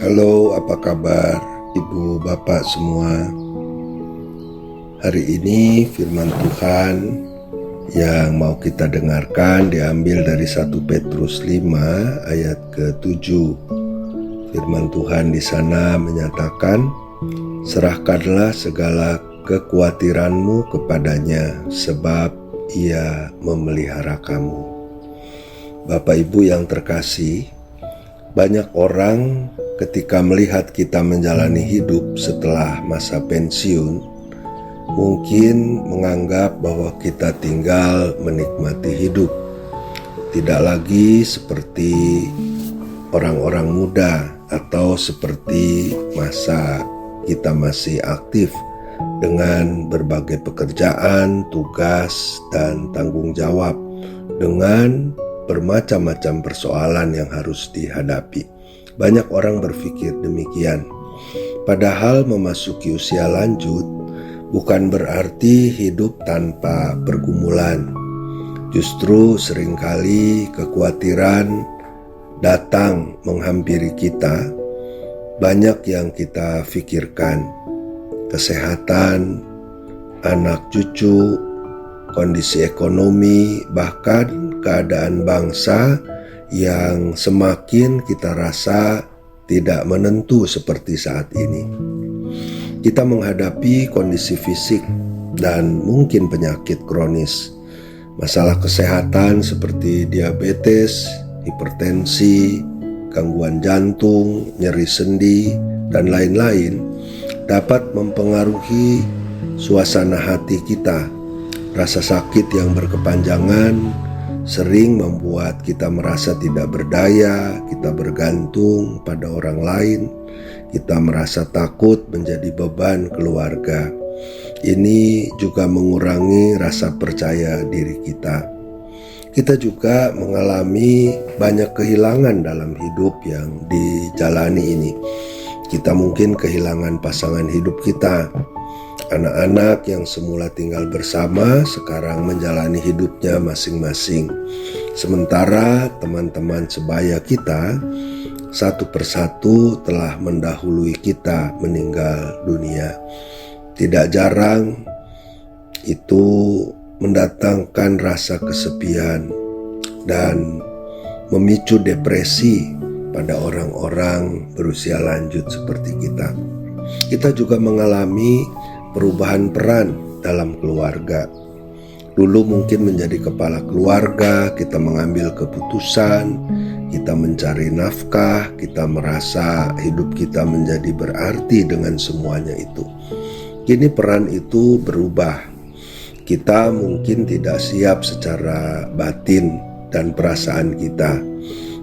Halo, apa kabar Ibu Bapak semua? Hari ini firman Tuhan yang mau kita dengarkan diambil dari 1 Petrus 5 ayat ke-7. Firman Tuhan di sana menyatakan, "Serahkanlah segala kekhawatiranmu kepadanya, sebab Ia memelihara kamu." Bapak Ibu yang terkasih, banyak orang ketika melihat kita menjalani hidup setelah masa pensiun, mungkin menganggap bahwa kita tinggal menikmati hidup, tidak lagi seperti orang-orang muda atau seperti masa kita masih aktif dengan berbagai pekerjaan, tugas, dan tanggung jawab, dengan bermacam-macam persoalan yang harus dihadapi. Banyak orang berpikir demikian. Padahal memasuki usia lanjut bukan berarti hidup tanpa pergumulan. Justru seringkali kekhawatiran datang menghampiri kita. Banyak yang kita pikirkan: kesehatan, anak cucu, kondisi ekonomi, bahkan keadaan bangsa yang semakin kita rasa tidak menentu seperti saat ini. Kita menghadapi kondisi fisik dan mungkin penyakit kronis, masalah kesehatan seperti diabetes, hipertensi, gangguan jantung, nyeri sendi, dan lain-lain dapat mempengaruhi suasana hati kita. Rasa sakit yang berkepanjangan sering membuat kita merasa tidak berdaya, kita bergantung pada orang lain, kita merasa takut menjadi beban keluarga. Ini juga mengurangi rasa percaya diri kita. Kita juga mengalami banyak kehilangan dalam hidup yang dijalani ini. Kita mungkin kehilangan pasangan hidup kita. Anak-anak yang semula tinggal bersama sekarang menjalani hidupnya masing-masing. Sementara teman-teman sebaya kita satu persatu telah mendahului kita meninggal dunia. Tidak jarang itu mendatangkan rasa kesepian dan memicu depresi pada orang-orang berusia lanjut seperti kita. Kita juga mengalami perubahan peran dalam keluarga. Dulu mungkin menjadi kepala keluarga, kita mengambil keputusan, kita mencari nafkah, kita merasa hidup kita menjadi berarti dengan semuanya itu. Kini peran itu berubah. Kita mungkin tidak siap secara batin dan perasaan kita.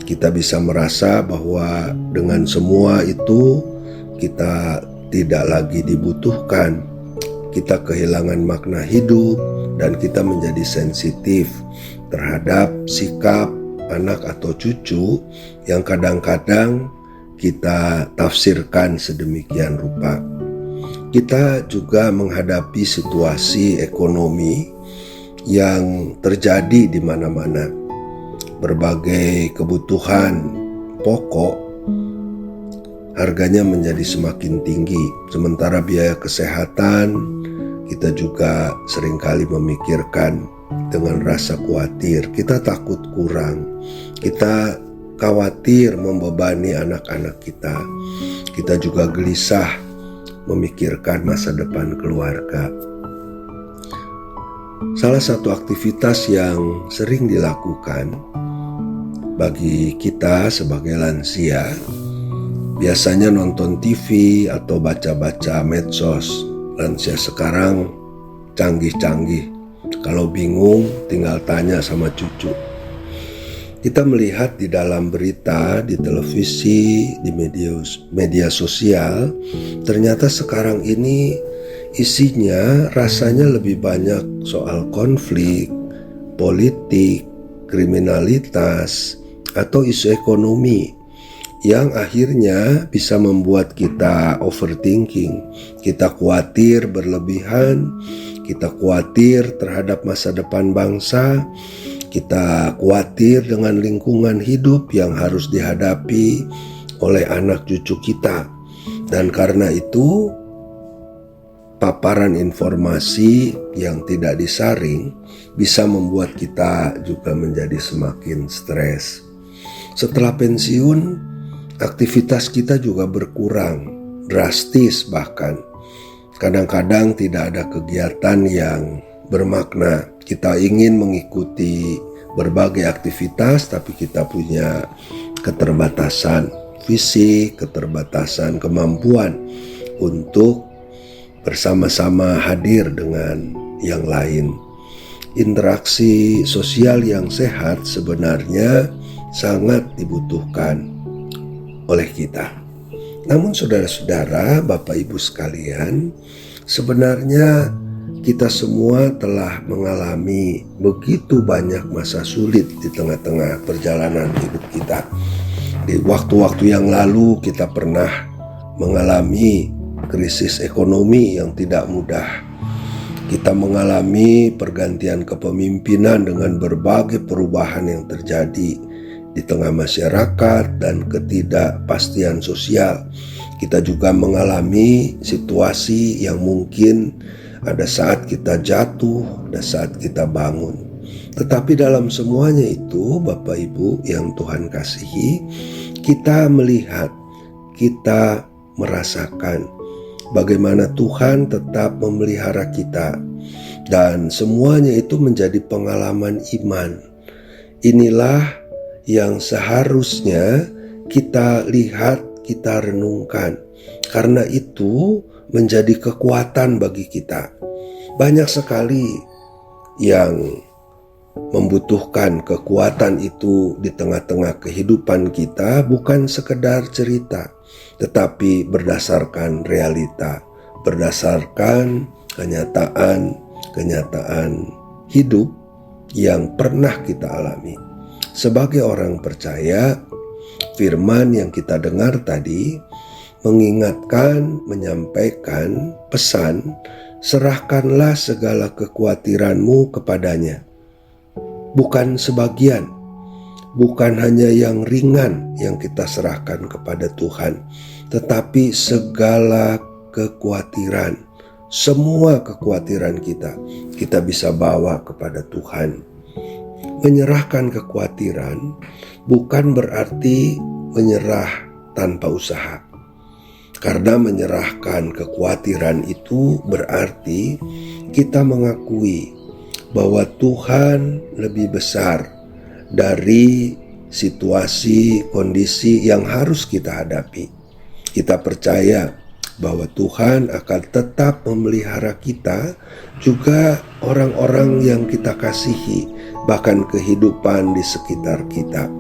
Kita bisa merasa bahwa dengan semua itu kita tidak lagi dibutuhkan. Kita kehilangan makna hidup dan kita menjadi sensitif terhadap sikap anak atau cucu yang kadang-kadang kita tafsirkan sedemikian rupa. Kita juga menghadapi situasi ekonomi yang terjadi di mana-mana. Berbagai kebutuhan pokok harganya menjadi semakin tinggi, sementara biaya kesehatan kita juga seringkali memikirkan dengan rasa khawatir. Kita takut kurang, kita khawatir membebani anak-anak kita. Kita juga gelisah memikirkan masa depan keluarga. Salah satu aktivitas yang sering dilakukan bagi kita sebagai lansia biasanya nonton TV atau baca-baca medsos. Lansia sekarang canggih-canggih. Kalau bingung tinggal tanya sama cucu. Kita melihat di dalam berita, di televisi, di media sosial, ternyata sekarang ini isinya rasanya lebih banyak soal konflik, politik, kriminalitas, atau isu ekonomi yang akhirnya bisa membuat kita overthinking. Kita khawatir berlebihan, kita khawatir terhadap masa depan bangsa, kita khawatir dengan lingkungan hidup yang harus dihadapi, oleh anak cucu kita. Dan karena itu, paparan informasi yang tidak disaring bisa membuat kita juga menjadi semakin stres. Setelah pensiun, aktivitas kita juga berkurang, drastis bahkan. Kadang-kadang tidak ada kegiatan yang bermakna. Kita ingin mengikuti berbagai aktivitas, tapi kita punya keterbatasan fisik, keterbatasan kemampuan untuk bersama-sama hadir dengan yang lain. Interaksi sosial yang sehat sebenarnya sangat dibutuhkan oleh kita. Namun saudara-saudara, Bapak Ibu sekalian, sebenarnya kita semua telah mengalami begitu banyak masa sulit di tengah-tengah perjalanan hidup kita. Di waktu-waktu yang lalu kita pernah mengalami krisis ekonomi yang tidak mudah. Kita mengalami pergantian kepemimpinan dengan berbagai perubahan yang terjadi di tengah masyarakat dan ketidakpastian sosial. Kita juga mengalami situasi yang mungkin ada saat kita jatuh, ada saat kita bangun. Tetapi dalam semuanya itu, Bapak Ibu yang Tuhan kasihi, kita melihat, kita merasakan bagaimana Tuhan tetap memelihara kita. Dan semuanya itu menjadi pengalaman iman. Inilah yang seharusnya kita lihat, kita renungkan. Karena itu menjadi kekuatan bagi kita. Banyak sekali yang membutuhkan kekuatan itu di tengah-tengah kehidupan kita, bukan sekedar cerita, tetapi berdasarkan realita, berdasarkan kenyataan hidup yang pernah kita alami. Sebagai orang percaya, firman yang kita dengar tadi mengingatkan, menyampaikan pesan, serahkanlah segala kekhawatiranmu kepadanya. Bukan sebagian, bukan hanya yang ringan yang kita serahkan kepada Tuhan, tetapi segala kekhawatiran, semua kekhawatiran kita bisa bawa kepada Tuhan. Menyerahkan kekhawatiran bukan berarti menyerah tanpa usaha. Karena menyerahkan kekhawatiran itu berarti kita mengakui bahwa Tuhan lebih besar dari situasi, kondisi yang harus kita hadapi. Kita percaya bahwa Tuhan akan tetap memelihara kita, juga orang-orang yang kita kasihi, bahkan kehidupan di sekitar kita.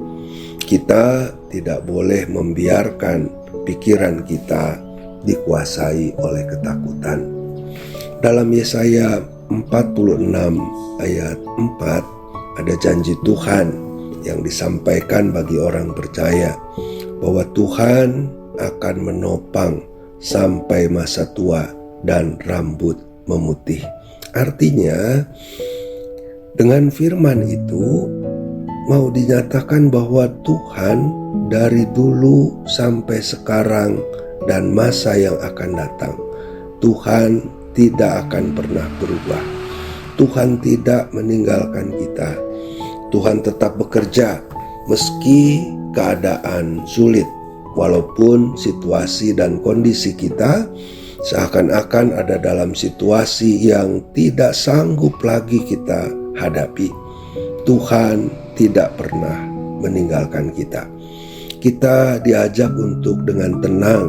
Kita tidak boleh membiarkan pikiran kita dikuasai oleh ketakutan. Dalam Yesaya 46 ayat 4 ada janji Tuhan yang disampaikan bagi orang percaya bahwa Tuhan akan menopang sampai masa tua dan rambut memutih. Artinya dengan firman itu mau dinyatakan bahwa Tuhan dari dulu sampai sekarang dan masa yang akan datang, Tuhan tidak akan pernah berubah. Tuhan tidak meninggalkan kita. Tuhan tetap bekerja meski keadaan sulit, walaupun situasi dan kondisi kita seakan-akan ada dalam situasi yang tidak sanggup lagi kita hadapi. Tuhan tidak pernah meninggalkan kita. Kita diajak untuk dengan tenang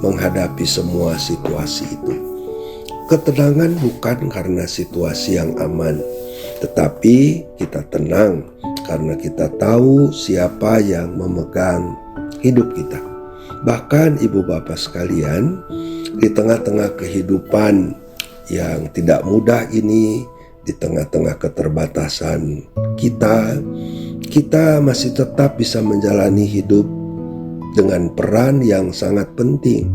menghadapi semua situasi itu. Ketenangan bukan karena situasi yang aman, tetapi kita tenang karena kita tahu siapa yang memegang hidup kita. Bahkan ibu bapak sekalian, di tengah-tengah kehidupan yang tidak mudah ini, di tengah-tengah keterbatasan kita masih tetap bisa menjalani hidup dengan peran yang sangat penting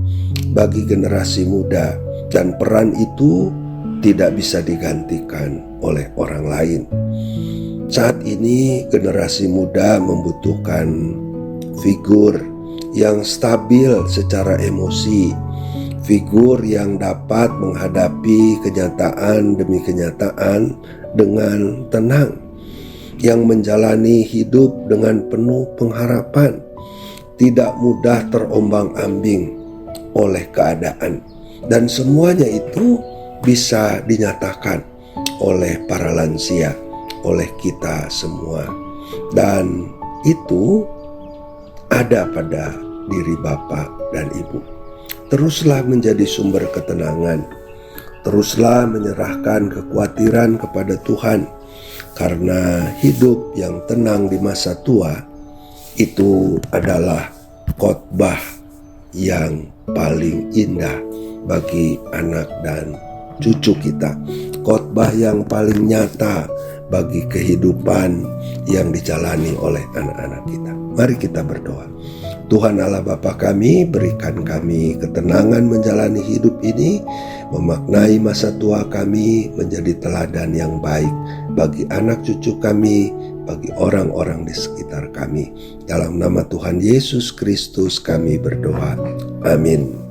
bagi generasi muda. Dan peran itu tidak bisa digantikan oleh orang lain. Saat ini generasi muda membutuhkan figur yang stabil secara emosi, figur yang dapat menghadapi kenyataan demi kenyataan dengan tenang, yang menjalani hidup dengan penuh pengharapan, tidak mudah terombang-ambing oleh keadaan. Dan semuanya itu bisa dinyatakan oleh para lansia, oleh kita semua. Dan itu ada pada diri Bapak dan Ibu. Teruslah menjadi sumber ketenangan. Teruslah menyerahkan kekhawatiran kepada Tuhan. Karena hidup yang tenang di masa tua itu adalah khotbah yang paling indah bagi anak dan cucu kita. Khotbah yang paling nyata bagi kehidupan yang dijalani oleh anak-anak kita. Mari kita berdoa. Tuhan Allah Bapa kami, berikan kami ketenangan menjalani hidup ini, memaknai masa tua kami menjadi teladan yang baik bagi anak cucu kami, bagi orang-orang di sekitar kami. Dalam nama Tuhan Yesus Kristus kami berdoa. Amin.